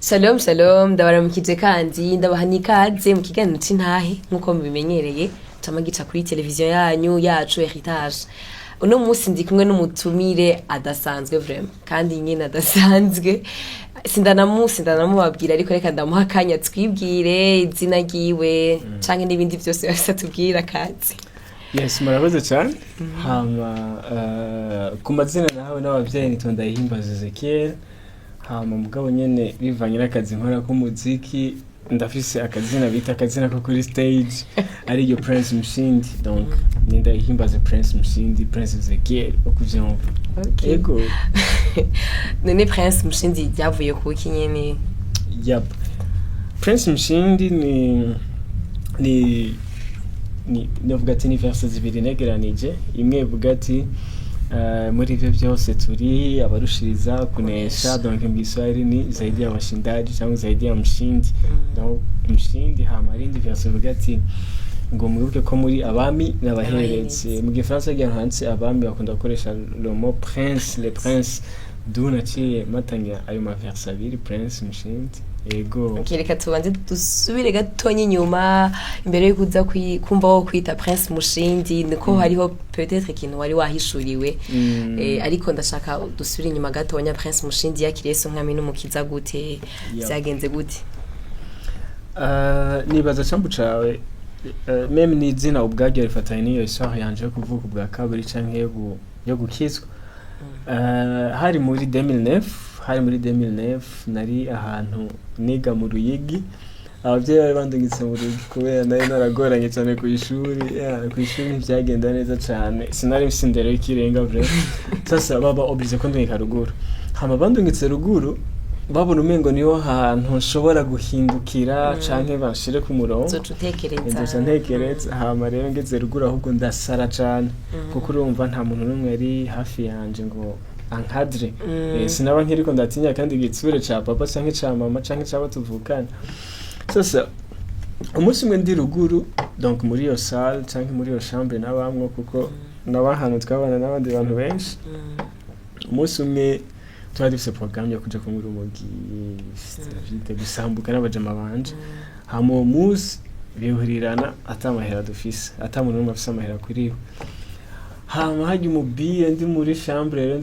Shalom shalom ndabaramukije kandi ndabaha n'ikaze mu kiganiro c'intahe nk'uko mubimenyereye cama gica kuri televiziyo yanyu yacu Heritage. Uno musi ndi kumwe n'umutumire adasanzwe vraiment kandi nyine adasanzwe sindanamubabwira ariko reka ndamuha akanya twibwire izina ryiwe canke n'ibindi vyose yose tubwira kazi. Yes, murakoze cyane. Hama ku mazina nawe n'abavyeyi nitonda Ndayihimbaza Ezekiel. Hama mugabo nyene bivanye n'akazi nkora k'umuziki ndafise akazina bita akazina ko kuri stage ari yo Prince Mushindi, donc ni Ndayihimbaza Prince Mushindi, Prince Ezekiel okuvyumva. Okay. Ego. None Prince Mushindi yavuye kuki nyene? Yep. Prince Mushindi ni novuga ati ni verse zibiri negeranije, imwe ivuga ati muri ivyo vyose turi abarushiriza kunesha, donc mbiswahili ni zaidi ya washindaji cyangwa zaidi ya mshindi. Donc mshindi hama rindi verse ivuga ati ngo mwibuke ko muri abami n'abaherezi. Mu gifaransa handitse abami bakunda gukoresha le mot prince, le prince, d'où naciye matanya ayo ma verse abiri Prince Mushindi. Ego. Okay, reka tubanze dusubire gatonye inyuma imbere yo kuza kumva wo kwita Prince Mushindi niko hariho peut-être ikintu wari wahishuriwe ariko ndashaka dusubire inyuma gatonya Prince Mushindi yakiriye so nkami n'umukiza gute byagenze gute? Nibaza cyambu cawe meme ni izina ubwagyo rifatanye niyo histoire yanje yo kuvuka ubwa kabiri canke yo gukizwa. Hari muri 2009 nari ahantu niga mu Ruyigi, abavyeyi bari bandungitse mu Ruyigi kubera nari naragoranye cyane ku ishuri ntivyagenda neza cyane, sinari mfise indero y'ikirenga vraiment. Sasa baba oblige ko ndungika ruguru, hama bandungitse ruguru babona umengo niho hantu nshobora guhindukira canke banshire ku murongo nzoca ntekereza. Hama rero ngeze ruguru ahubwo ndasara cane kuko urumva nta muntu n'umwe yari hafi yanje ngo ankadre. Sinaba nkiriko ndatinya kandi igitsure ca papa canke ca mama canke c'abo tuvukana. Sasa umunsi umwe ndi ruguru, donc muri iyo salle canke muri iyo chambre nabamwo kuko nabahantu twabana n'abandi bantu benshi. Umunsi umwe twari dufise programme yo kuja kumura umugi gusambuka n'abajama banje. Hama uwo munsi bihurirana atamahera dufise, atamuntu n'umwe afise amahera kuriho. Hama hajya umubire ndi muri chambre rero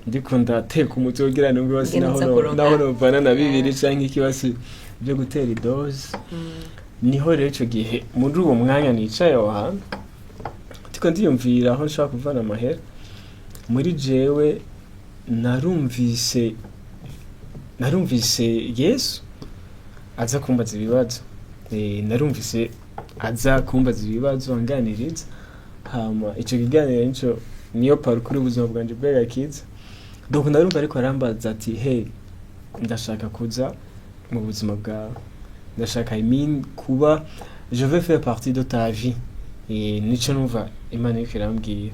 ndikunda teka umutwe kugira ngo basi naho novana na bibiri canke ikibasi byo gutera idose. Niho rero ico gihe muri uwo mwanya nicaye aho hantu ndiko ndiyumvira aho nshaka kuvana amahera. Muri jewe narumvise Yesu aza kumbaza ibibazo. Narumvise aza kumbaza ibibazo anganiriza. Hama ico kiganiro niyo parcours ubuzima bwanje bw'agakiza. Donc narumva ariko arambaza ati hey, ndashaka kuza mu buzima bwawe, ndashaka kuba je veux faire partie de ta vie. Nico numva Imana iriko irambwira.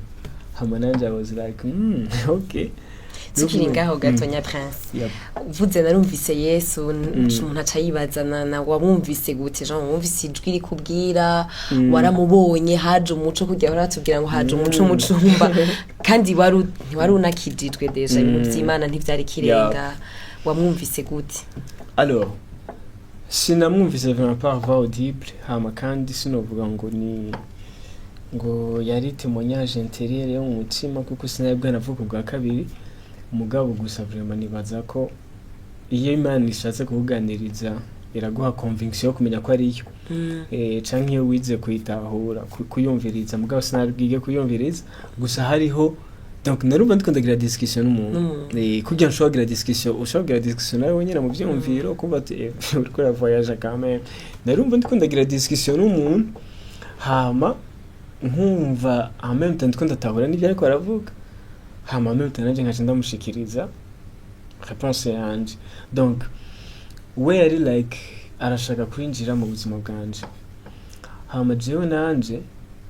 Hama nanje I was like okay. Tukiri ngaho gatonya Prince. Vuze narumvise Yesu umuntu acayibazana na wamwumvise gute? Jean wumvise ijwi rikubwira waramubonye haje umuco kugira baratubwira ngo haje umuco mucumba kandi wari unakijijwe deja ibintu by'Imana ntivyari kirenga, wamwumvise gute? Alors sinamwumvise vraiment par voix audible, hama kandi sinovuga ngo yari témoignage intérieur yo mu mutima kuko sinabwo navuga ubwa kabiri. Umugabo gusa vraiment nibaza ko iyo Imana ishatse kuganiriza iraguha conviction yo kumenya ko ari yo canke iyo wize kuyitahura kuyumviriza. Mugabo sinabwige kuyumviriza gusa hariho, donc narumva ndiko ndagira discussion n'umuntu kugira nshobora kugira discussion ushobora discussion nawe nyine mu byumviro kumva ati uriko la voyage quand même. Narumva ndiko ndagira discussion n'umuntu hama nkumva en même temps ndiko ndatahura n'ibyo ariko aravuga. Hama même temps nanje nkaje ndamushikiriza réponse yanje. Donc we yari like arashaka kwinjira mu buzima bwanje. Hama jewe nanje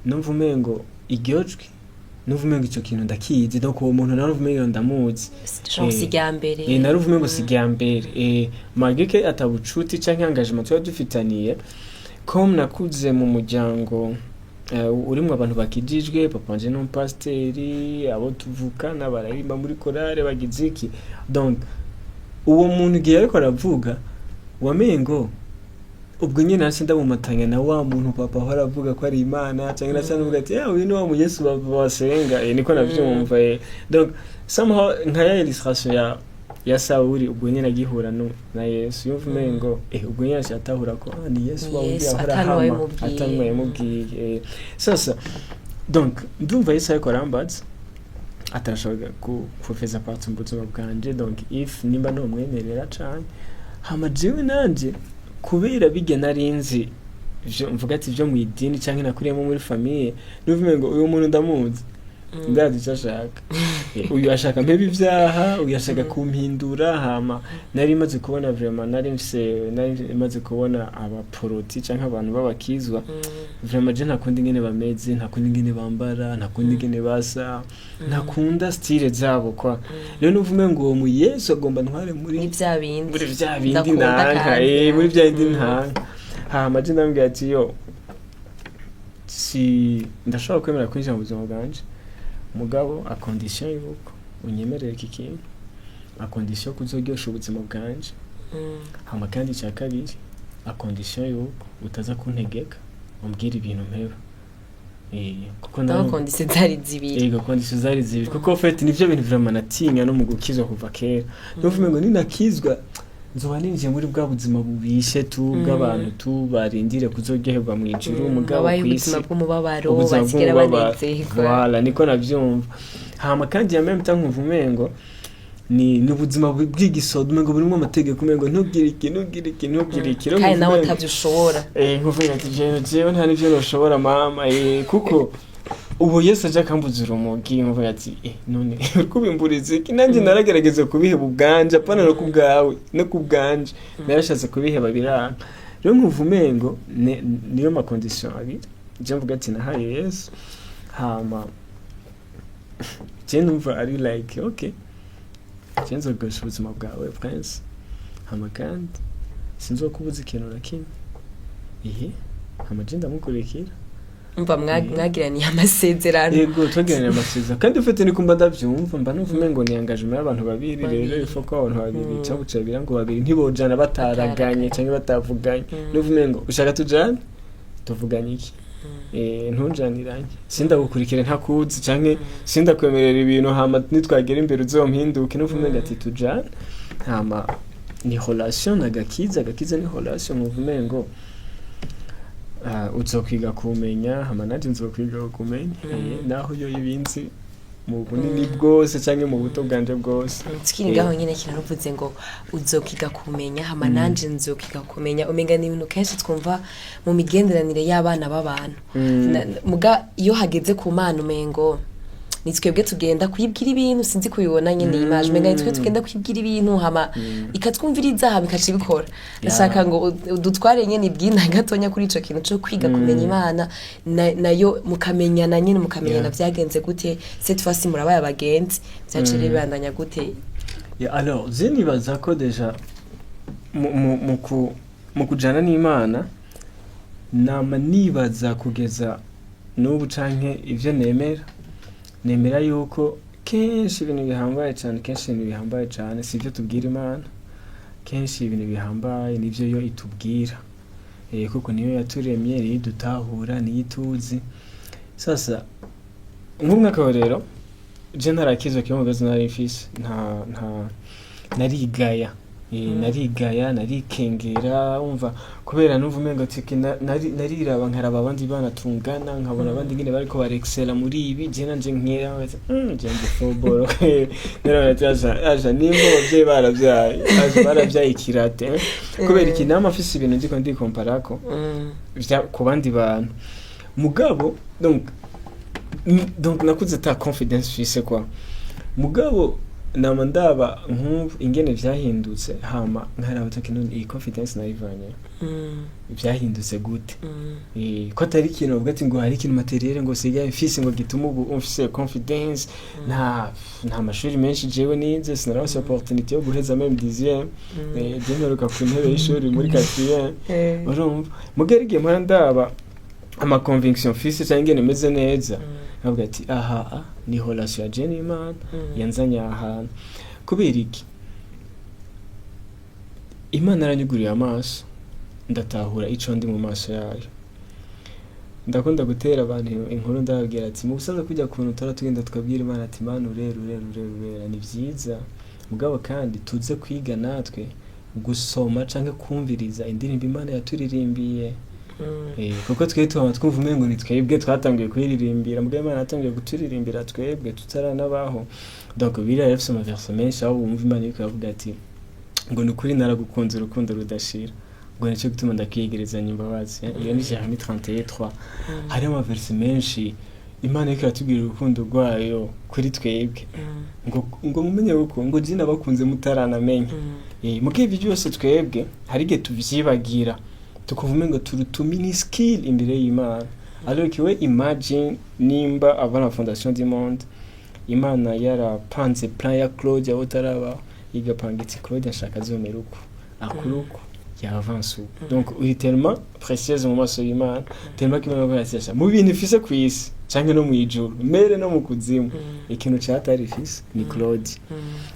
numva umengo igyojwe, numva umengo ico kintu ndakizi, donc uwo muntu narumva umengo ndamuzi. Narumva umengo sigyambere magike atabucuti canke engagement twa dufitaniye comme nakuze mu muryango urimo abantu bakijijwe, papa wanje no pasiteri, abo tuvukana bararimba muri korale bagiziki. Donc uwo muntu igihe ariko aravuga wamengo ubwo nyine nasi ndamumatanya na wa muntu papa ahora avuga ko ari Imana cyangwa nasa n'uvuga ati uyu ni wa mu Yesu basenga niko navyumva donc somehow nka ya illustration ya Sauli ubwo nyine agihura na Yesu yumva mengo ubwo nyine atahura ko ni Yesu wawundi ahora hama atanwaye mubwiye sasa donc ndumva Yesu ariko arambaza atarashobora kufeza part mu buzima bwanje donc if nimba no mwemerera cyane hama jewe nanje kubera bijya narinzi mvuga ati byo mu idini cyangwa nakuriyemo muri famille nuvume ngo uyu muntu ndamuzi ndazi cyashaka uyu ashaka mpebe ibyaha uyu ashaka kumpindura hama nari maze kubona vraiment nari maze kubona abaporoti cyangwa abantu babakizwa vraiment je nakundi ngene bameze nakundi ngene bambara nakundi ngene basa nakunda style zabo kwa rero nuvume ngo mu Yesu agomba ntware muri bya bindi nanka muri bya bindi nanka hama je ndambwira ati yo si ndashobora kwemera kwinjira mu buzima bwanje mugabo a condition yuko unyemerera iki kintu a condition kuzogyosha ubuzima bwanje hama kandi cya kabiri a condition yuko utaza kuntegeka umbwira ibintu mpeba kuko naho condition zari zibiri kuko fait nivyo bintu vraiment natinya no mu gukizwa kuva kera nuvume ngo ninakizwa nzoba ninjiye muri bwa buzima bubishe tu bw'abantu tu barindire kuzoryoherwa mu ijuru umugabo kwisi bw'umubabaro basigera banezerwa wala niko navyumva hama kandi ya même temps nkuvumengo ni ubuzima bw'igisodo mengo burimo amategeko mengo ntugire iki kandi nawe utabyushobora nkuvuga ati jewe nta nivyo noshobora mama kuko ubu Yesu aje akambuzira umugi nkuvuga ati none kubimburiza iki nanjye naragerageza kubiheba ubwanje apana no kubwawe no kubwanje narashatse kubiheba biranga rero nkuvumengo niyo ma condition abiri je mvuga ati nahaye Yesu hama je numva ari like okay cyenzo gasho ubuzima bwawe prince hama kandi sinzokubuza ikintu na kimwe hama je ndamukurikira umva mwagiraniye amasezerano yego twagiraniye amasezerano kandi ufite ni kumba ndavyumva mba nuvume ngo ni engagement y'abantu babiri rero ifoko abantu babiri cyabuca birango babiri ntibojana bataraganye cyangwa batavuganye nuvume ngo ushaka tujana tuvuganye iki ntujaniranye sindagukurikire ntakuzi canke sindakwemerera ibintu hama nitwagera imbere uzompinduke nuvume ngo ati tujana hama ni relation nagakiza ni relation nuvume ngo uzokwiga kumenya hama nanje nzokwiga kumenya naho yo ibinzi mu bunini bwose cyangwa mu buto bwanje bwose twiringaho nyine kiravuze ngo uzokwiga kumenya hama nanje nzokwiga kumenya umenga ni ibintu kenshi twumva mu migenderanire y'abana b'abantu muga iyo hageze ku mana umengo nitwebwe tugenda kwibwira ibintu sinzi kubibona nyine image menga nitwe tugenda kwibwira ibintu hama ikatwumviriza hama ikacibikora ndashaka ngo dutware nyine ibwina gatonya kuri ico kintu cyo kwiga kumenya Imana nayo mukamenyana nyine mukamenyana byagenze gute cette fois ci murabaye abagenzi byacire bibandanya gute alors zinibaza ko deja mu kujana n'Imana nama nibaza kugeza n'ubu canke ivyo nemera yuko kenshi ibintu bihambaye cyane sivyo tubwira Imana kenshi ibintu bihambaye nivyo yo itubwira kuko niyo yaturemye niyo dutahura niyo ituzi sasa nk'umwaka rero je ntarakizwa kiyo mugazo nari mfise nta narigaya narikengera umva kubera nuvume ngo tiki nariraba nkaraba abandi bana tungana nkabona abandi ngine bariko barexcella muri ibi je nanje nkera je ndifoboro nero aja nimbo bavye baravyaye kirate kubera iki nama afise ibintu ndiko comparako ku bandi bantu mugabo donc nakuze ta confidence fise kwa mugabo nama ndaba nk'ubu ingene vyahindutse hama nkaraba takinone iyi confidence nayivanye vyahindutse gute ko atari ikintu uvuga ati ngo hari ikintu materiel ngo sigaye mfise ngo gituma ubu umfise confidence nta mashuri menshi jewe nize sinaronse opportunité yo guheza même 10e demeruka ku ntebe y'ishuri muri 4e urumva mugerige mpora ndaba ama conviction fise cyangwa ingene meze neza avuga ati aha ni relation ya Jenny Imana yanzanya ahantu kubera iki Imana aranyuguriye amaso ndatahura ico ndi mu maso yayo. Ndakunda gutera abantu inkuru ndababwira ati mu busaza kujya kuntu tora tugenda tukabwira Imana ati Imana urera ni vyiza mugabo kandi tuze kwiga natwe gusoma canke kumviriza indirimbo Imana yaturirimbiye. Kuko twitwa twumva umengo ni twebwe twatangiye kuyiririmbira mugabo Imana yatangiye guturirimbira twebwe tutaranabaho. Donc biriya rafise amaverse menshi aho wumva Imana yuko yavuga ati ngo nukuri naragukunze urukundo rudashira ngo nicyo gituma ndakwiyegerezanya imbabazi. Iyo ni Jeremie 31:3. Hari amaverse menshi Imana yuko yatubwira urukundo rwayo kuri twebwe ngo mumenye uko ngo jina bakunze mutaranamenya. Mugihe ibyo byose twebwe hari igihe tuvyibagira tukuvume ngo turi skill imbere y'Imana. Alors que we imagine nimba avant fondation du monde Imana yarapanze plan ya Claude utaraba igapanga iti Claude ashaka zomera uko akuruko ya avance. Donc uri tellement précieuse mu maso y'Imana tellement que Imana yashyasha mu bintu ifise ku isi canke no mu ijuru mere no mu kuzimu ikintu cyatari ifise ni Claude.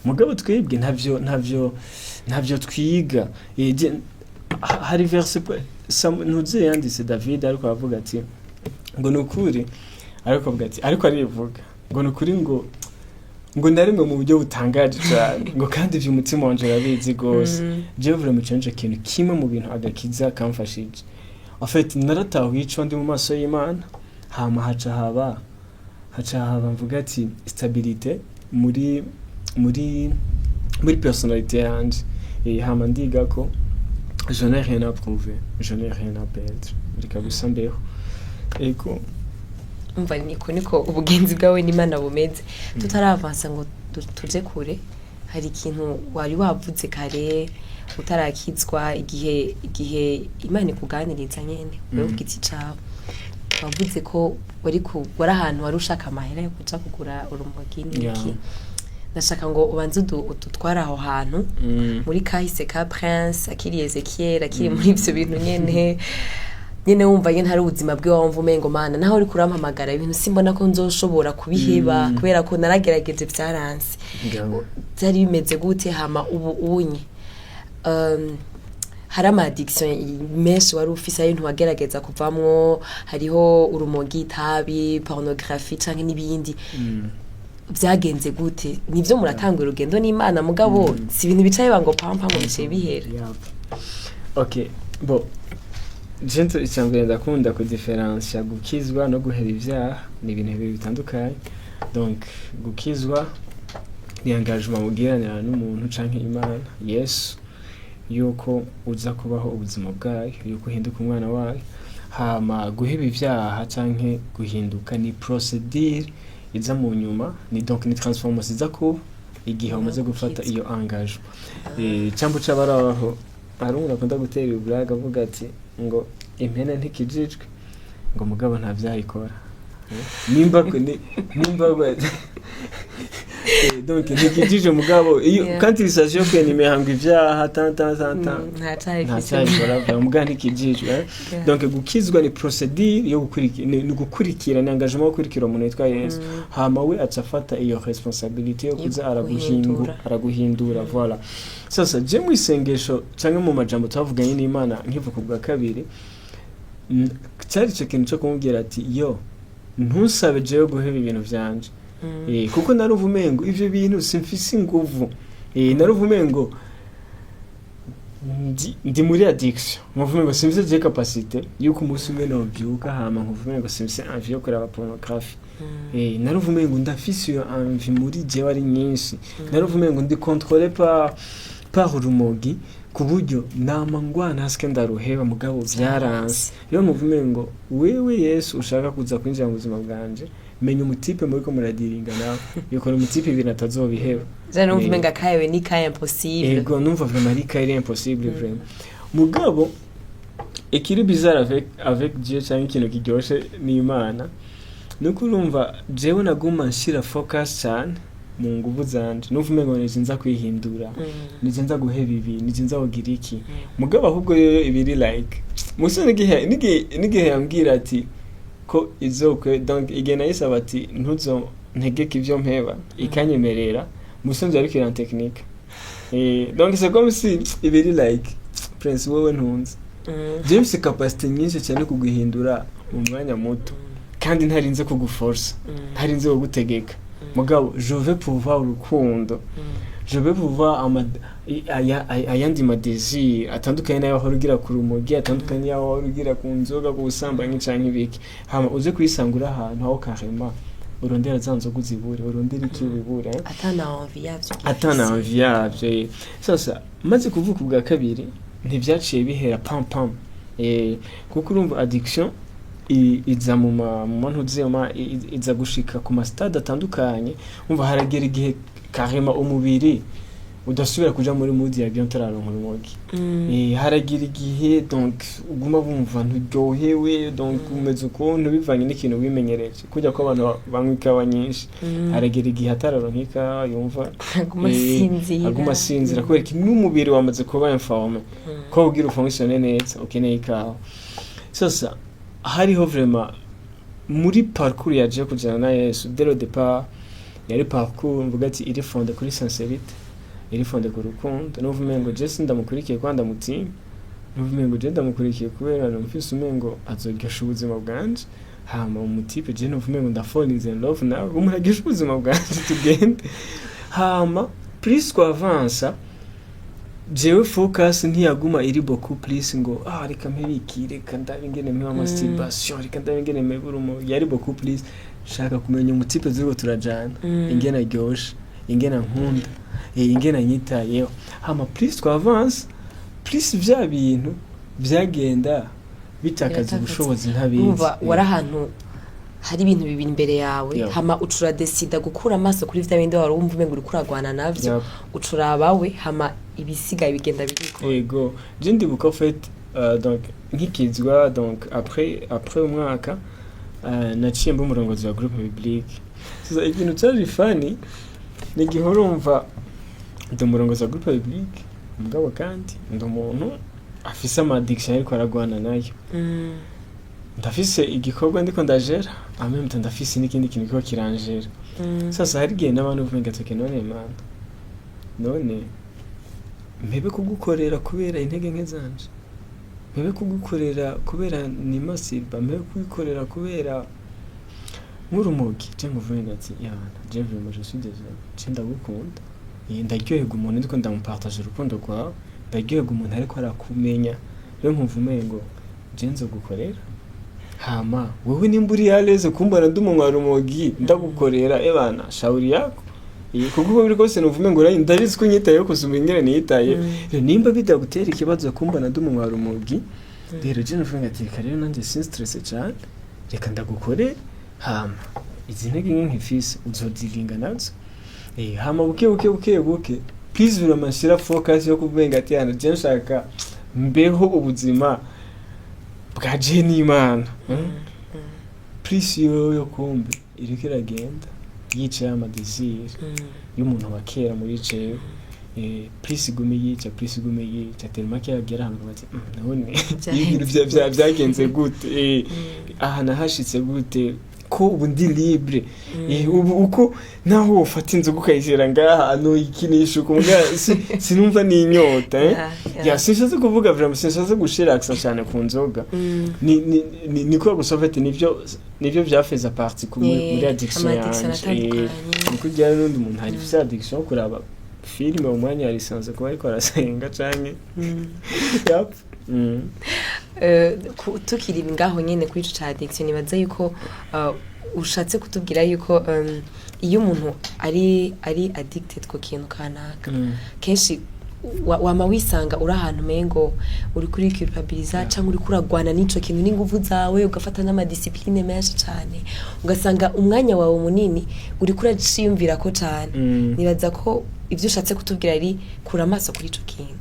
Mugabo twebwe ntavyo twiga. Hari verse ntuze yanditse David ariko avuga ati ngo nukuri ariko avuga ati ariko arivuga ngo nukuri ngo ndarimwe mu buryo butangaje cyane ngo kandi ivyo umutima wanje yabizi gose. Je vure mu canje kintu kimwe mu bintu agakiza kamfashije. En fait naratahuye ico ndi mu maso y'Imana hama haca haba mvuga ati stabilité muri personnalité yanje. Hama ndiga ko je n'ai rien à prouver, je n'ai rien à perdre. Ndikagusa mbeho. Ego umva niko ubugenzi bwawe n'Imana bumeze. Tutaravansa ngo tuje kure hari ikintu wari wavuze kare utarakizwa igihe Imana ikuganiriza nyene wewe ugiti cawe wavuze ko wari ahantu wari ushaka amahera yo kuja kugura urumogi n'iki. Ndashaka ngo ubanze ututwara aho hantu muri kahise ka Prince akiri Ezekiel akiri muri ivyo bintu nyene wumva yene hari ubuzima bwe wumva umengo Mana naho uri kurampamagara ibintu simbona ko nzoshobora kubiheba kubera ko naragerageje byaranse. Byari bimeze gute hama ubu unye hari ama addiction menshi wari ufise ayo ntuwagerageza kuvamwo hariho urumogi itabi pornography canke n'ibindi byagenze gute nivyo muratangura urugendo n'Imana mugabo si ibintu bicaye bango pampa mu bice bihera. Okay bo Jento icyambere ndakunda ku difference ya gukizwa no guhera ivyaha ni ibintu bitandukanye. Donc gukizwa ni engagement mugiranira n'umuntu canke Imana Yesu yuko uza kubaho ubuzima bwayo yuko hinduka umwana wayo. Hama guheba ivyaha canke guhinduka ni procedure iza mu nyuma ni donc ni transformation iza kuba igihe umaze gufata iyo engagement. Cyambu cabaraho arumva akunda gutera uburaga avuga ati ngo impene ntikijijwe ngo mugabo nta vyayikora. Nimba donc ntikijije mugabo iyo kandi risation que ni mehanga ivyaha tanta nta mugabo ntikijijwe. Donc gukizwa ni procedure yo gukurikira ni engagement yo gukurikira umuntu yitwa Yesu. Hama we acafata iyo responsabilité yo kuza araguhindura voilà. Sasa je mu isengesho canke mu majambo twavuganye n'Imana nkivuka bwa kabiri cyari cyo kintu cyo kumubwira ati yo ntusabe je yo guheba ibintu vyanje. Kuko naruvumengo ivyo bintu simfise inguvu. Naruvumengo ndi muri addiction muvumengo simfise je capacité yuko umunsi umwe no byuka hama nkuvumengo simfise envie yo kuraba pornography. Naruvumengo ndafise iyo envie muri je wari nyinshi. Naruvumengo ndi contrôlé par urumogi kuburyo namangwana haske ndaruheba mugabo byaranse. Yo muvumengo wewe Yesu ushaka kuza kwinjira mu buzima bwanje menya umutipe muri ko muradiringa nawe yuko umutipe ibintu atazobiheba. Zano muvumenga kayewe ni kaye impossible. Ego numva vraiment ari kaye impossible vraiment. Mugabo ekiri bizarre avec Dieu cyangwa ikintu kiryoshe n'Imana nuko urumva jewe naguma nshira focus cyane mu nguvu zanje nuvumengo nizinza kwihindura nizinza guheba ibi nizinza kugira iki mugabo ahubwo ibiri like muso n'igihe yambwira ati ko izokwe donc igena yisaba ati ntuzo ntegeka ivyo mpeba ikanyemerera muso nje ariko ira technique Donc c'est comme si ibiri like Prince wowe ntunze James capacity nyinshi cyane kuguhindura mu mwanya muto kandi ntarinze kuguforce ntarinze kugutegeka mugabo je veux pouvoir urukundo je veux pouvoir ayandi madésir atandukanye nayo horugira ku rumogi atandukanye yaho horugira ku nzoga ku busambanyi canke ibiki hama uze kwisangura ahantu aho karema urondera zanzo kuzibure urondera iki ubibure atana envie yavyo sasa maze kuvuka ubwa kabiri ntivyaciye bihera pam pam kuko urumva addiction iza mu mantu zema iza gushika ku ma stade atandukanye umva haragera igihe karema umubiri udasubira kuja muri mood ya bien tararonka urumogi haragira igihe donc uguma bumva nturyohewe donc umeze ukuntu bivanye n'ikintu wimenyereje kujya ko abantu banywa ikawa nyinshi haragira igihe atararonka yumva aguma sinzira kubera ko n'umubiri wamaze kuba informe ko ugira ufunctionne neza ukeneye ikawa sasa hariho vraiment muri parcours yaje kujana na Yesu dès le départ yari parcours mvuga ati iri fondé kuri sincérité iri fondé ku rukundo n'uvumengo Jesse ndamukurikiye kwanda mutima n'uvumengo je ndamukurikiye kubera numfise umengo azogesha ubuzima bwanje hama umutipe je n'uvumengo ndafall in love nawe umuragisha ubuzima bwanje tugende hama plus ko avança jewe focus ntiyaguma iri beaucoup plus ngo reka mpibikire kanda ingene mpa masturbation reka ndabingene meburumo yari beaucoup plus shaka kumenya umutipe ziriko turajana ingene aryoshe ingene nkunda ingene nyitayeho hama plus ko avance plus vya bintu byagenda bitakaza ubushobozi ntabizi umva wari ahantu hari ibintu bibiri imbere yawe hama ucura decide gukura amaso kuri vya bindi wari wumva umengo uri kuragwana navyo ucurabawe hama ibisigaye bigenda biriko yego je ndibuka en fait donc nkikizwa donc après umwaka naciye mba umurongozi wa groupe biblique sasa ikintu cyari funny ni gihorumva ndo umurongozi wa groupe biblique mugabo kandi ndo umuntu afise ama addiction ariko aragwana nayo ndafise igikorwa ndiko ndajera ameme ndafise n'ikindi kintu kiko kiranjera sasa hari gihe n'abantu vuga toke none mpebe kugukorera kubera intege nke zanje mpebe kugukorera kubera ni masiba mpebe kugukorera kubera nk'urumogi cyangwa vuga ati yana je vraiment je suis désolé cyenda gukunda ndaryoherwa umuntu ndiko ndamupartage urukundo rwawe ndaryoherwa umuntu ariko arakumenya rero nkuvumengo je nzo gukorera hama wewe nimburi yaleze kumbana ndumwa rumogi ndagukorera ebana shauri yako kuko biri kose nuvume ngo ndabizi ko nyitaye ko sumengere niyitaye nimba bidagutera ikibazo kumbana ndumwa rumogi rero je nuvuga ati rero nanje sin stress cyane reka ndagukore hama izi ntege nk'ifise uzodilinga nazo hama buke please uramashira focus yo kuvenga ati yana je nshaka mbeho ubuzima bwa jeni imana please yo kumbe iriko iragenda yica amadesir y'umuntu wakera muri cewe please gume yica telma cyagera hano bati none ibintu byagenze gute aha nahashitse gute ko ubu ndi libre ubu uko naho ufata inzu gukayisera ngaha no ikinisho kumbwa sinumva ni inyota ya sinshaka kuvuga vraiment sinshaka gushira accent cyane ku nzoga ni ko gusovete nivyo byafeza partie muri addiction yanje kuko ryari n'undi muntu hari fisa addiction kuraba filime umwanya yari sanze kuba ariko arasenga canke yap tukiri ngaho nyene kuri ico addiction nibaza yuko ushatse kutubwira yuko iyo umuntu ari addicted ko kintu kanaka kenshi wama wisanga uri ahantu mengo uri kuri culpabiliza cyangwa uri kuragwana n'ico kintu n'inguvu zawe ugafata n'amadiscipline menshi cyane ugasanga umwanya wawe munini uri kuraciyumvira ko cyane nibaza ko ivyo ushatse kutubwira ari kura amaso kuri ico kintu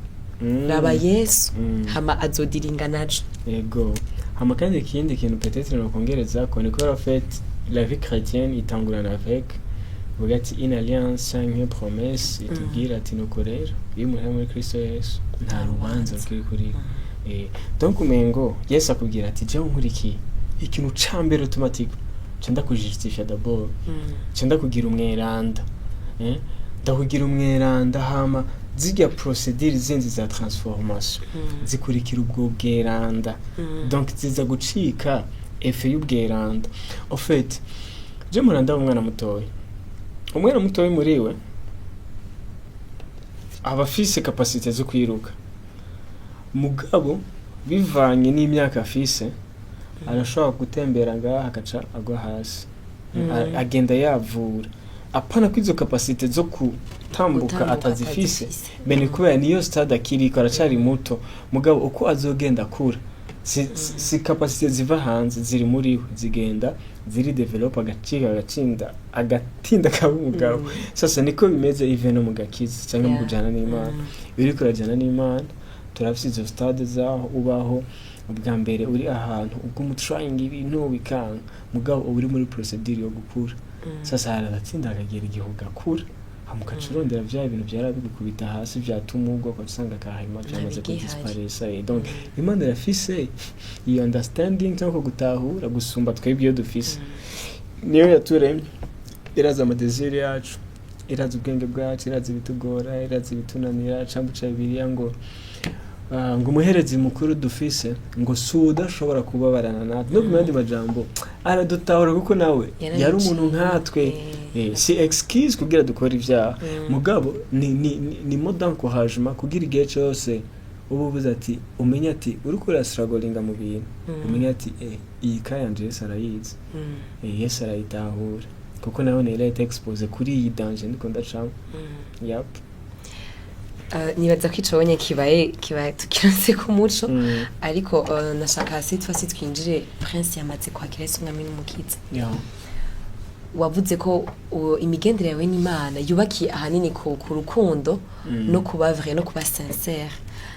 raba Yesu hama azodiringa naco yego hama kandi ikindi kintu peut-être no kongereza ko niko rafete la vie chrétienne itangurana avec bugati une alliance une promesse itubwira ati nukorera iyo muri Kristo Yesu nta rubanza rw'ikuri donc umengo Yesu akubwira ati je nkuriki ikintu cambere automatique cyenda kujustifia d'abord cyenda kugira umweranda ndakugira umweranda hama zirya procedure zindi za transformation zikurikira ubwo bweranda donc ziza gucika efe y'ubweranda en fait je muranda umwana mutoyi muriwe abafise capacité zo kwiruka mugabo bivanye n'imyaka afise arashobora gutembera ngaha agaca agwa hasi agenda yavura apana kwizo capacité zo kutambuka atazifise bene kubera niyo stade akiriko aracari muto mugabo uko azogenda kura si capacité ziva hanze ziri muri we zigenda ziri develop agatinda kaba umugabo sasa niko bimeze even no mugakiza cyangwa mu kujana n'Imana biri kurajana n'Imana turafise izo stade zaho ubaho ubwa mbere uri ahantu ubwo mu trying ibintu bikanga mugabo uri muri procedure yo gukura sasa haratsinda akagera igihugu akura hamukacurondera bya bintu byarabigukubita hasi byatumugwa ko usanga kahima byamaze kudisparesa donc Imana yafise iyo understanding cyangwa gutahura gusumba twebwe iyo dufise niyo yaturemye iraza amadesire yacu iraza ubwenge bwacu iraza ibitugora iraza ibitunanira cambuca bibiriya ngo umuherezi mukuru dufise ngo suda shobora kubabarana natwe no kumandi majambo aradutahura kuko nawe yari umuntu nkatwe si excuse kugira dukora ivyaha mugabo ni mode d'encouragement kugira igihe cyose ububuza ati umenya ati uri kuri struggling mu bintu umenya ati iyi kayanje Yesu arayizi Yesu arayitahura kuko nawe nere expose kuri iyi danger ndiko ndacamo yep nibaza ko icobonye kibaye tukiranse ku muco ariko nashaka hasi twinjire Prince yamaze kwakira Yesu umwami n'umukiza wavuze ko imigendere yawe n'Imana yubakiye ahanini ku rukundo no kuba vrai no kuba sincere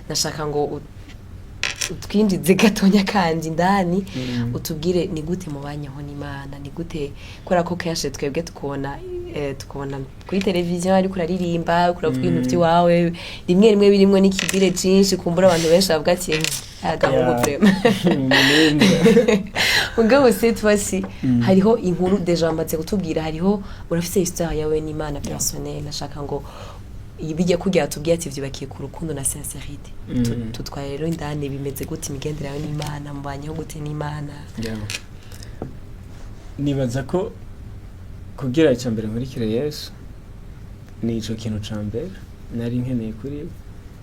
nashaka ngo utwinjize gatonya kandi ndani utubwire ni gute mubanyeho n'Imana ni gute kora ko kenshi twebwe tukubona kuri televiziyo ari kuraririmba kuravuga ibintu by'iwawe rimwe birimwe n'ikibire cyinshi kumbura abantu benshi bavuga ati agahungu prema mugabo cette fois-ci hariho inkuru deja amaze kutubwira hariho urafise histoire yawe n'Imana personnelle nashaka ngo ibijye kugira tubwiye ati vyubakiye ku rukundo na sincerité tutwaye rero indane bimeze gute imigendera yawe n'Imana mubanyeho gute n'Imana nibaza ko kugira icyo mbere nkurikire Yesu ni ico kintu ca mbere nari nkeneye kuri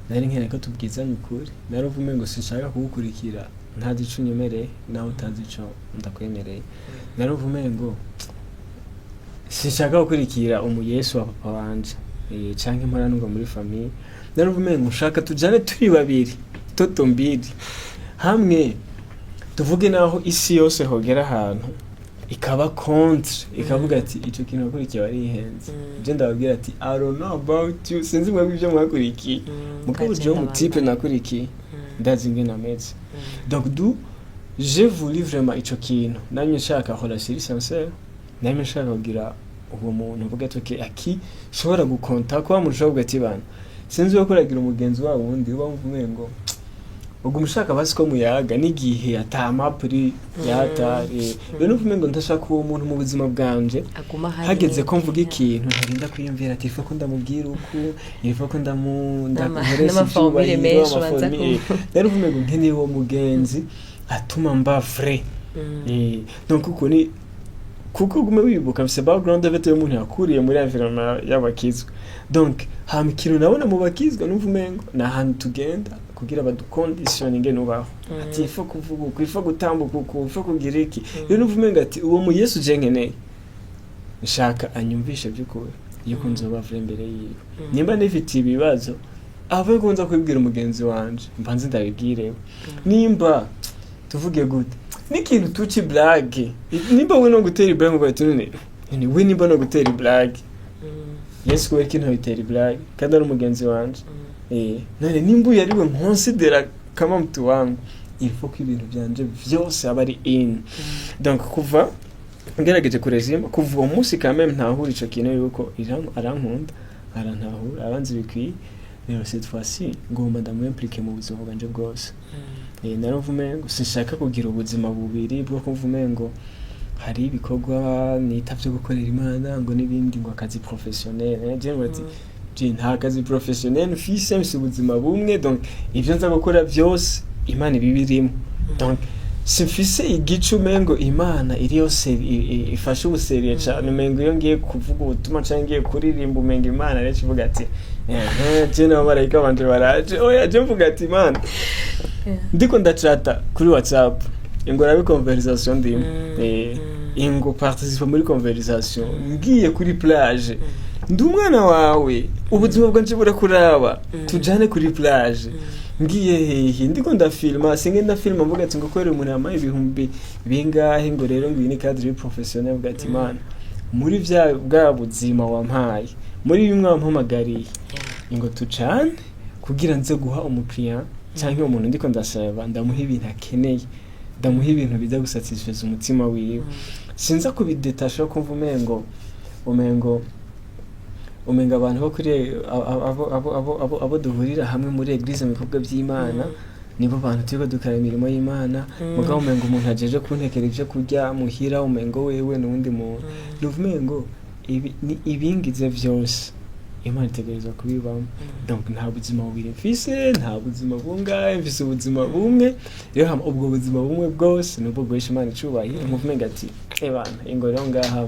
nari nkeneye ko tubwizanye ukuri naravume ngo sinshaka kugukurikira ntazi ico unyemereye nawe utazi ico ndakwemereye naravume ngo sinshaka gukurikira Yesu wa papa wanje canke imporanurwa muri famille naravume ngo nshaka tujane turi babiri toto mbiri hamwe tuvuge naho isi yose hogera ahantu ikaba contre ikavuga ati ico kintu bakurikiye bari ihenze je ndababwira ati I don't know about you sinzi mwebwe ibyo mwakurikiye mugabo je mu type nakurikiye ndazi ngena meze donc j'ai voulu vraiment ico kintu namye nshaka relation sincère namye nshaka kugira uwo muntu uvuga ati aki shobora gukonta ko amushobora ati bana sinzi yo kuragira umugenzi wabo wundi uba mvume ngo ubwo mushaka basi ko muyaga n'igihe atama pri yatari rero mvume ngo ndashaka uwo muntu mu buzima bwanje hageze ko mvuga ikintu ntarinda kwiyumvira ati ifa ko ndamubwira uko ifa ko ndamuhereza famille menshi banza ko rero mvume ngo nkene wo mugenzi atuma mba vrai donc kuko gume wibuka mse background y'aveto y'umuntu yakuriye muri environment y'abakizwa donc hamikiro nabona mu bakizwa n'uvumengo na hantu tugenda kugira baduconditioning nubaho ati ifa kuvuga uko ifa gutambuka uko ifa kugira iki rero n'uvumengo ati uwo mu Yesu je nkeneye nshaka anyumvishe by'ukuri yuko nzoba vrai imbere yiwe nimba nifite ibibazo ave kunza kubibwira umugenzi wanje mbanze ndabibwirewe nimba tuvuge gute n'ikintu tuci blague nimba we no gutera blague ngo batunene ni we nimba no gutera blague Yesu ko ikintu bitera blague kandi ari umugenzi wanje none nimba yariwe considera kama mtu wangu il faut que ibintu byanje byose abari in donc kuva ngerageje kurezima kuva umunsi quand même ntahura ico kintu yuko arankunda arantahura abanzi bikwiye rero cette fois-ci ngomba ndamwimplike mu buzima bwanje bwose naravume ngo sinshaka kugira ubuzima bubiri bwo kuvume ngo hari ibikorwa nitavyo gukorera Imana ngo nibindi ngo akazi professionnel je ngo ati je nta kazi professionnel mfise mfise ubuzima bumwe donc ivyo nza gukora byose Imana ibibirimo donc simfise igice umengo Imana iri yose ifashe ubuseriye cyane umengo iyo ngiye kuvuga ubutuma cyangwa ngiye kuririmba umengo Imana rero ivuga ati je n'abamarayika banje baraje oya je mvuga ati Imana ndiko ndacata kuri WhatsApp ingo rabi conversation ndimo ingo participe muri conversation ngiye kuri plage ndi umwana wawe ubuzima bwanje burakuraba tujane kuri plage ngiye hehe ndiko ndafilma singe ndafilma mvuga ati ngo kwere umuntu yamaye ibihumbi bingahe ngo rero ngo ni cadre professionnel bwati Imana muri bwa buzima wampaye muri bimwe wampamagariye ingo tucane kugira nze guha umukiriya cyangwa umuntu ndiko ndasaba ndamuha ibintu akeneye ndamuha ibintu biza gusatisfeza umutima wiwe sinza kubidetasha kumva umenga abantu bo kuri abo duhurira hamwe muri eglise mu bikorwa by'Imana nibo bantu turiko dukora imirimo y'Imana mugabo umenga umuntu ajeje kuntekera ivyo kurya muhira umengo wewe n'undi muntu nuvumengo ibingize vyose Imana itegereza kubibamo donc nta buzima bubiri mfise nta buzima bungahe mfise ubuzima bumwe rero ubwo buzima bumwe bwose nubwo bwesha Imana icubaye muvumenga ati ebana ingoro ngaha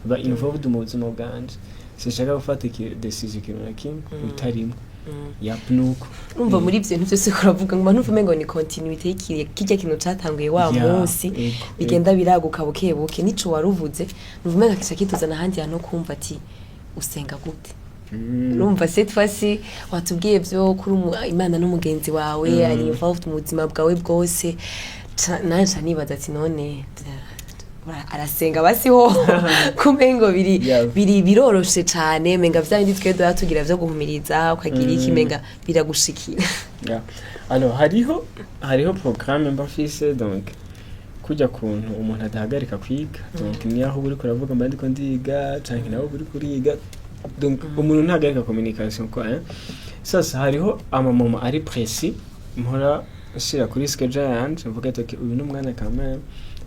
ba involved mu buzima bwanje sinshaka gufata decision kintu na kimwe utarimo yapnuko umva muri ibyo byose kuravuga ngo nuvumengo ni continuity y'ikijya kintu cyatanguye wa munsi bigenda biraguka bukebuke nico waruvuze nuvumenga kisha kituzana handi hano kumva ati usenga gute urumva cette fois-ci watubwiye byo kuri Imana n'umugenzi wawe ari involved mu buzima bwawe bwose nanje nibaza ati none arasenga basiho kumengo biri biroroshe cyane menga vyandi twe tugira byo guhumiriza ukagira iki menga biragushikira alors hariho programme mbafise donc kujya kuntu umuntu adahagarika kwiga donc niyaho uri kuravuga mba ndiko ndiga canke naho uri kuriga donc umuntu ntagarika communication quoi sasa hariho amamoma ari précis mpora shira kuri schedule yanje mvuga ati uyu n'umwana kamera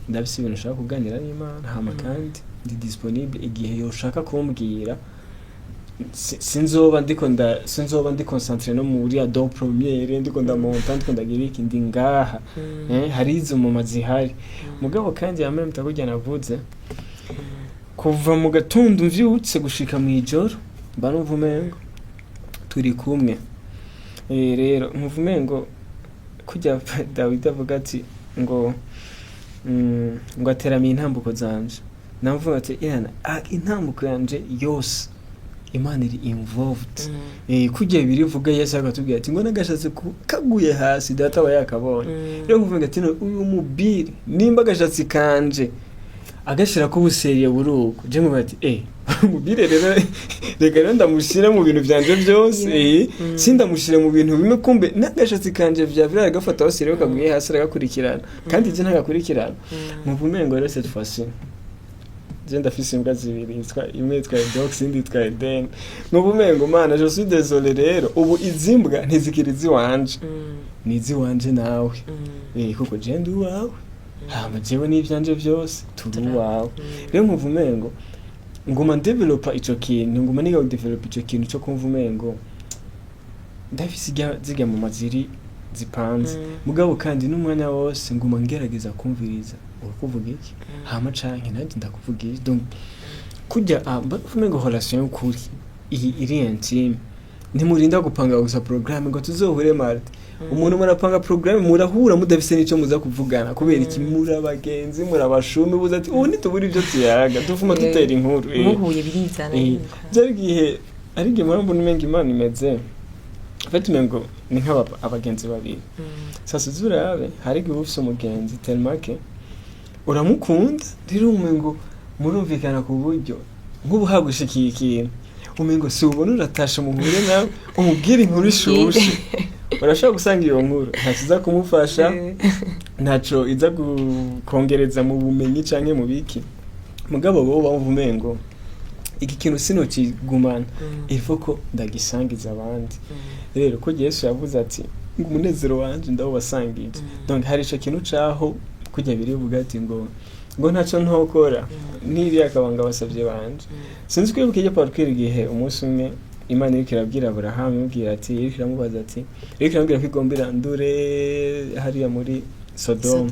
ndabise ibintu ushaka kuganira n'Imana hama kandi ndi disponible igihe yoshaka kumbwira sinzoba ndi concentré no muri ya do première ndiko ndamonta ndiko ndagira iki ndi ngaha hari izo mu mazihari mugabo kandi yamwe mtakujya navuze kuva mu gatondo mvyutse gushika mu ijoro mba nuvumengo turi kumwe rero muvumengo kujya Dawidi avuga ati ngo ateramiye intambuko zanje navuga ati intambuko yanje yose Imana iri involved kujya birivuga Yesu akatubwira ati ngo nagashatse kaguye hasi data wa yakabonye rero kuvuga ati uyu mubiri nimba gashatsi kanje agashira ko buseriye buruko je ngo bati mubire rero reka rero ndamushira mu bintu byanje byose sindamushire mu bintu bimwe kumbe nagashatsi kanje vyavira agafata wasiriye kaguye hasi agakurikirana kandi je ntagakurikirana mu bumengo rero cette fois-ci je ndafise imbwa zibiri imwe twa dogs indi twa Eden mu bumengo mana je suis désolé rero ubu izimbwa ntizikirizi wanje nizi wanje nawe kuko je ndi wawe hama jewe n'ivyanje byose turi wawe rero mu bumengo nguma developa ico kintu nguma niga develop ico kintu cyo kumva umengo ndafise ziga mu maziri zipanze mugabo kandi n'umwanya wose nguma ngerageza kumviriza ukuvuga iki hama canke nandi ndakuvuga iki donc kujya umengo relation kuri iri intime ntimurinda gupanga gusa programme ngo tuzohure mardi umuntu murapanga programme murahura mudafise nico muza kuvugana kubera iki muri abagenzi muri abashumi buza ati ubu nituburi ibyo tuyaga dufuma dutera inkuru muhuye birizana zagiye ari gihe mpamvu n'umenga Imana imeze fatumengo ni nk'abagenzi babiri sasa zurabe hari gihe ufise umugenzi telmake uramukunda rero umengo murumvikana ku buryo nk'ubu hagushikiye ikintu umengo si ubona uratasha muhure nawe umubwira inkuru ishushe urashobora gusanga iyo nkuru ntakiza kumufasha ntaco iza gukongereza mu bumenyi canke mu biki mugabo bo bavumengo iki kintu sino kigumana ifoko ndagisangiza abandi rero ko Yesu yavuze ati ngo umunezero wanje ndawo basangije donc hari ico kintu caho kujya birivuga ati ngo ntaco ntokora nibi akabanga basavye banje sinzi ko yibukije parkwira igihe umunsi umwe Imana iriko irabwira Abraham imubwira ati iriko iramubaza ati iriko irambwira ko igomba irandure hariya muri Sodoma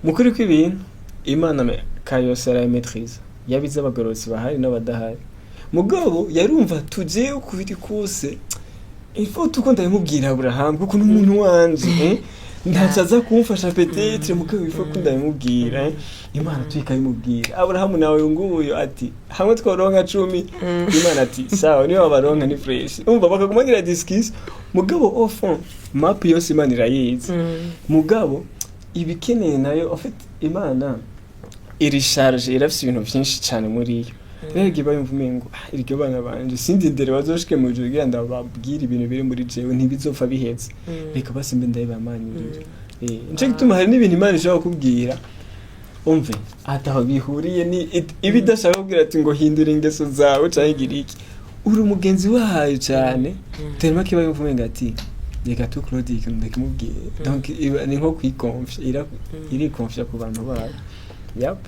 mukuri kw'ibintu Imana kayose arayimetriza yabize abagororotsi bahari n'abadahari mugabo yarumva tuje ukubiri kose ifo tuko ndabimubwira Abraham kuko n'umuntu wanje ndacaza kumfasha peut-être mugabo ifo ko ndabimubwira Imana tuyikabimubwira Abraham nawe nguyo ati hamwe tworonka 10 Imana ati sawa niyo baronka ni fresh umva bakagumagira discuss mugabo au fond map yose Imana irayizi mugabo ibikeneye nayo en fait Imana iri charge irafise ibintu byinshi cyane muri yo rero giba yumvumengo iryo bana banje sindindere bazoshike mu juru genda babwira ibintu biri muri jewe ntibizopfa bihetse reka basimbe ndayibamanirira nje gituma hari n'ibintu Imana ishaka kubwira umve ataho bihuriye ni ibidashaka kubwira ati ngo hindura ingeso zawe cyangwa iki uri umugenzi wayo cyane terima kiba yumvumengo ati reka tu Claude ndakimubwira donc ni nko kwikonfya iri konfya ku bantu bayo yep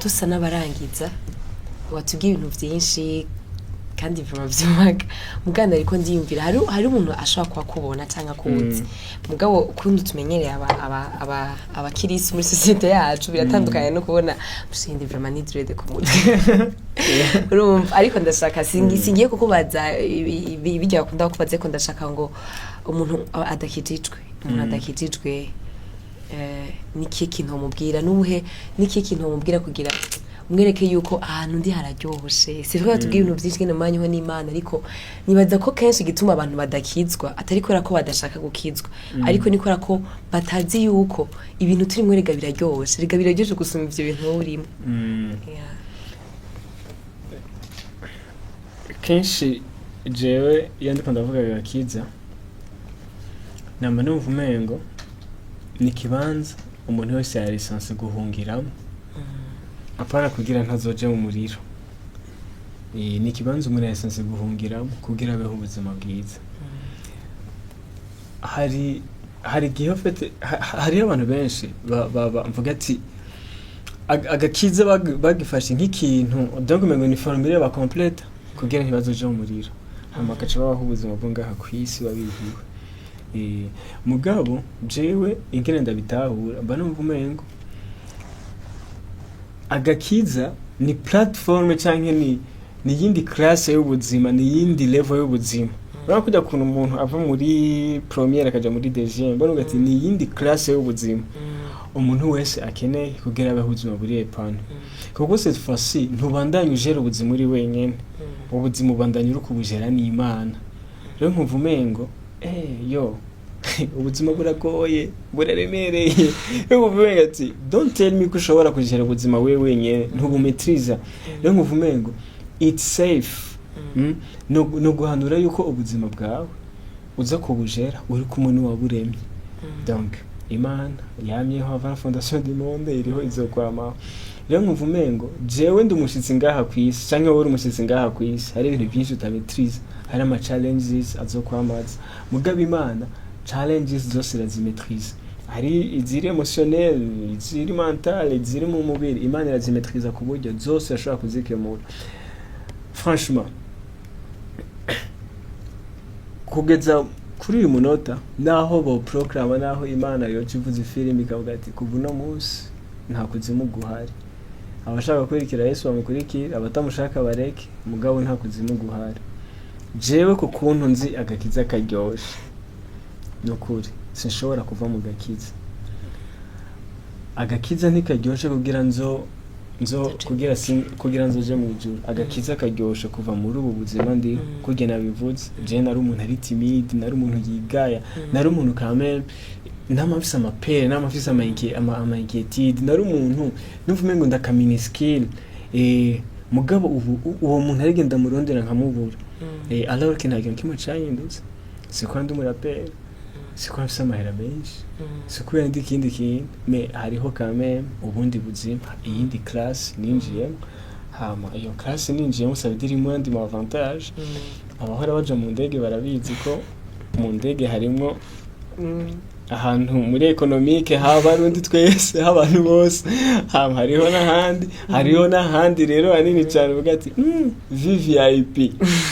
dusa n'abarangiza watubwiye ibintu byinshi kandi biva byumaga muganda ariko ndiyumvira hari umuntu ashaka kwakubona cyangwa kuzi mugabo ukundi tumenyereye abakirisi muri societe yacu biratandukanye no kubona mushindi vraiment ni dread ku mutwe urumva ariko ndashaka singiye kukubaza bijya kunda kubaze ko ndashaka ngo umuntu adakijijwe niki kintu mubwira nuhe niki kintu mubwira kugira umwereke yuko ahantu ndi hararyoshe sivyo tubwiye ibintu byinshi ngene manyeho n'Imana ariko nibaza ko kenshi gituma abantu badakizwa atari ko ko badashaka gukizwa ariko ni ko batazi yuko ibintu turi mwerega biraryoshe gusoma ivyo bintu urimo kenshi jewe yandi ndavuga gakiza namba numva umengo ni kibanza umuntu wese ya lisansi guhungiramo apara kugira ntazoje mu muriro ni kibanza umuntu ya lisansi guhungiramo kugira abeho ubuzima bwiza hari gihe ofete hari abantu benshi mvuga ati agakiza bagifashe nk'ikintu donc umengo ni formule ba complete kugira ntibazoje mu muriro hama gace babaho ubuzima bwo ngaha kwisi babihiwe mugabo jewe ingene ndabitahura mba numva umengo agakiza ni platform canke ni yindi classe y'ubuzima ni yindi level y'ubuzima urako kujya kuntu umuntu ava muri première akaja muri deuxième mbona ugati ni yindi classe y'ubuzima umuntu wese akeneye kugira abeho ubuzima buri epano kuko cette fois-ci ntubandanye ujera ubuzima uri wenyene ubuzima ubandanye uri kubujera n'Imana rero nkumva umengo yo ubuzima buragoye buraremereye uvuga ati don't tell me ko ushobora kugera ubuzima wewe wenyene ntubumetriza rero nkumva umengo it's safe no guhanura yuko ubuzima bwawe uza kubujera uri kumwe n'uwaburemye donc Imana yamyeho ava fondation du monde iriho izokwama rero nkumva umengo jewe ndumushitsi ngaha kwisi canke wowe umushitsi ngaha kwisi hari ibintu byinshi utametriza hari ama challenges azokwamaza mugabo Imana challenges zose razimetriza hari iziri emotionnel iziri mental iziri mu mubiri Imana razimetriza ku buryo zose ashobora kuzikemura franchement kugeza kuri uyu munota naho bo program naho Imana yo kivuze film ikavuga ati kuva no munsi nta kuzimu guhari abashaka kurikira Yesu bamukurikira abatamushaka bareke mugabo nta kuzimu guhari jewe ku kuntu nzi agakiza karyoshe nukuri sinshobora kuva mu gakiza agakiza ntikaryoshe kugira nzoje mu ijuru agakiza karyoshe kuva muri ubu buzima ndi kugena bivuze je nari umuntu ari timide nari umuntu yigaya nari umuntu kamere namafisa amapere namafisa ama-inquiétude nari umuntu numva ngo ndakamini skill mugabo uwo muntu arigenda murondera nkamubura alors que ntagiye kimucayindutse sikwandi umurapere sikwa mfisa amahera menshi sikubera ndi kindi kintu me hariho kame ubundi buzima iyindi class ninjiyemo hama iyo class ninjiyemo sabidirimo andi ma avantage abahora baje mu ndege barabizi ko mu ndege harimo ahantu muri economique haba rundi twese abantu bose hariho n'ahandi rero hanini cyane uvuga ati VVIP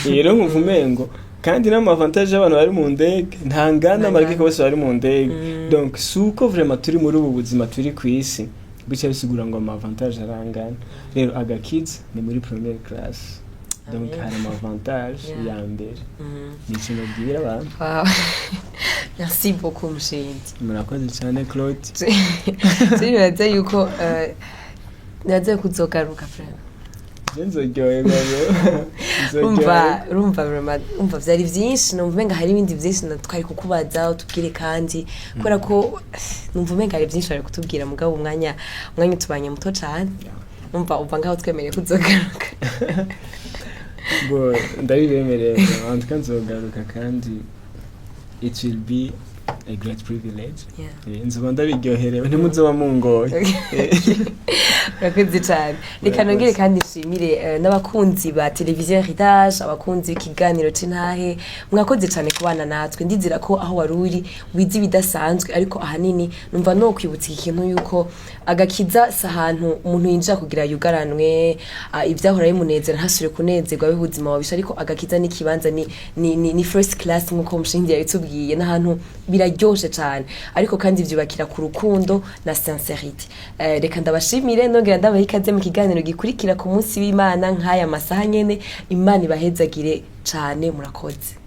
rero nkuvumengo kandi n'amavantage y'abantu bari mu ndege ntangana amarike bose bari mu ndege donc suko vraiment turi muri ubu buzima turi ku isi bice bisigura ngo amavantage arangana rero agakids ni muri première classe donc hari amavantage ya mbere ni ikintu bwira abantu. Merci beaucoup Mushindi. Murakoze cyane Claude. Turibaza yuko naze kuzogaruka frère. Nzoryoye babo. Urumva vyari vyinshi numva hari ibindi vyinshi twari kukubaza utubwire kandi kubera ko numva hari vyinshi bari kutubwira mugabo umwanya tubanye muto cyane. Umva ngaho twemereye kuzogaruka. Bo ndabibemereye kandi nzogaruka kandi it will be a great privilege. Nzoba ndabiryoherewe ntimuzoba mungoye. Urakoze cyane. Reka nongere kandi nshimire n'abakunzi ba televiziyo Heritage, abakunzi b'ikiganiro c'intahe, mwakoze cyane kubana natwe. Ndizira ko aho wari uri wizi bidasanzwe ariko ahanini numva no kwibutsa ikintu yuko agakiza sahantu umuntu yinjira kugira yugaranwe ibyahora bimunezera ntasure kunezerwa b'ubuzima wabisha ariko agakiza n'ikibanza ni first class nkuko Mushindi yabitubwiye n'ahantu biraryoshe cyane ariko kandi byubakira ku rukundo na sincerity. Reka ndabashimire nongera ndabaha ikaze mu kiganiro gikurikira ku munsi w'Imana nk'aya masaha nyene. Imana ibahezagire cyane murakoze.